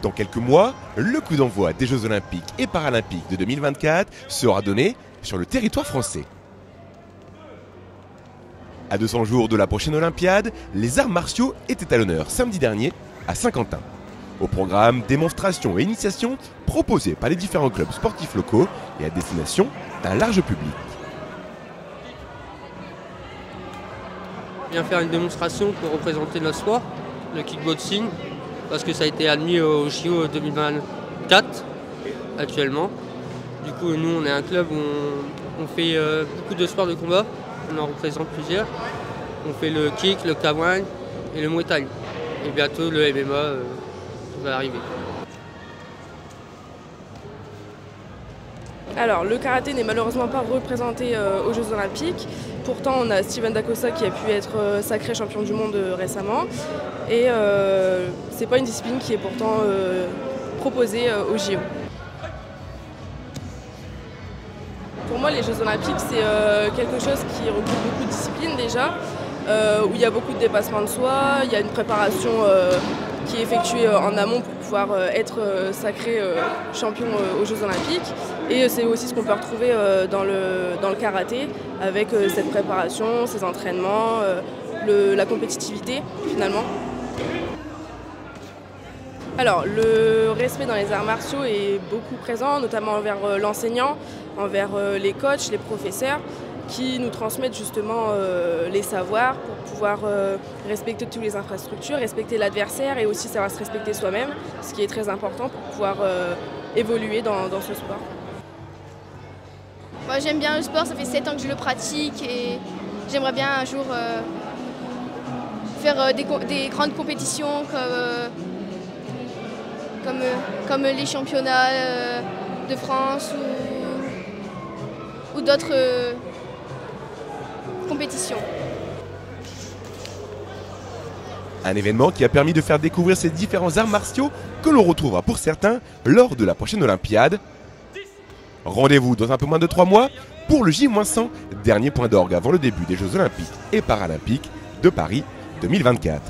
Dans quelques mois, le coup d'envoi des Jeux Olympiques et Paralympiques de 2024 sera donné sur le territoire français. À 200 jours de la prochaine Olympiade, les arts martiaux étaient à l'honneur samedi dernier à Saint-Quentin. Au programme, démonstrations et initiations proposées par les différents clubs sportifs locaux et à destination d'un large public. On vient faire une démonstration pour représenter notre sport, le kickboxing, parce que ça a été admis au JO 2024 actuellement. Du coup, nous, on est un club où on fait beaucoup de sports de combat, on en représente plusieurs. On fait le kick, le K1 et le Muay Thai. Et bientôt, le MMA va arriver. Alors, le karaté n'est malheureusement pas représenté aux Jeux Olympiques. Pourtant, on a Steven Dacosta qui a pu être sacré champion du monde récemment. Et c'est pas une discipline qui est pourtant proposée aux JO. Pour moi, les Jeux Olympiques, c'est quelque chose qui regroupe beaucoup de disciplines déjà, où il y a beaucoup de dépassement de soi, il y a une préparation qui est effectuée en amont pour pouvoir être sacré champion aux Jeux Olympiques. Et c'est aussi ce qu'on peut retrouver dans le karaté, avec cette préparation, ces entraînements, la compétitivité finalement. Alors, le respect dans les arts martiaux est beaucoup présent, notamment envers l'enseignant, envers les coachs, les professeurs, qui nous transmettent justement les savoirs pour pouvoir respecter toutes les infrastructures, respecter l'adversaire et aussi savoir se respecter soi-même, ce qui est très important pour pouvoir évoluer dans ce sport. Moi, j'aime bien le sport, ça fait 7 ans que je le pratique et j'aimerais bien un jour faire des grandes compétitions comme les championnats de France ou d'autres compétitions. Un événement qui a permis de faire découvrir ces différents arts martiaux que l'on retrouvera pour certains lors de la prochaine Olympiade. Rendez-vous dans un peu moins de 3 mois pour le J-100, dernier point d'orgue avant le début des Jeux Olympiques et Paralympiques de Paris 2024.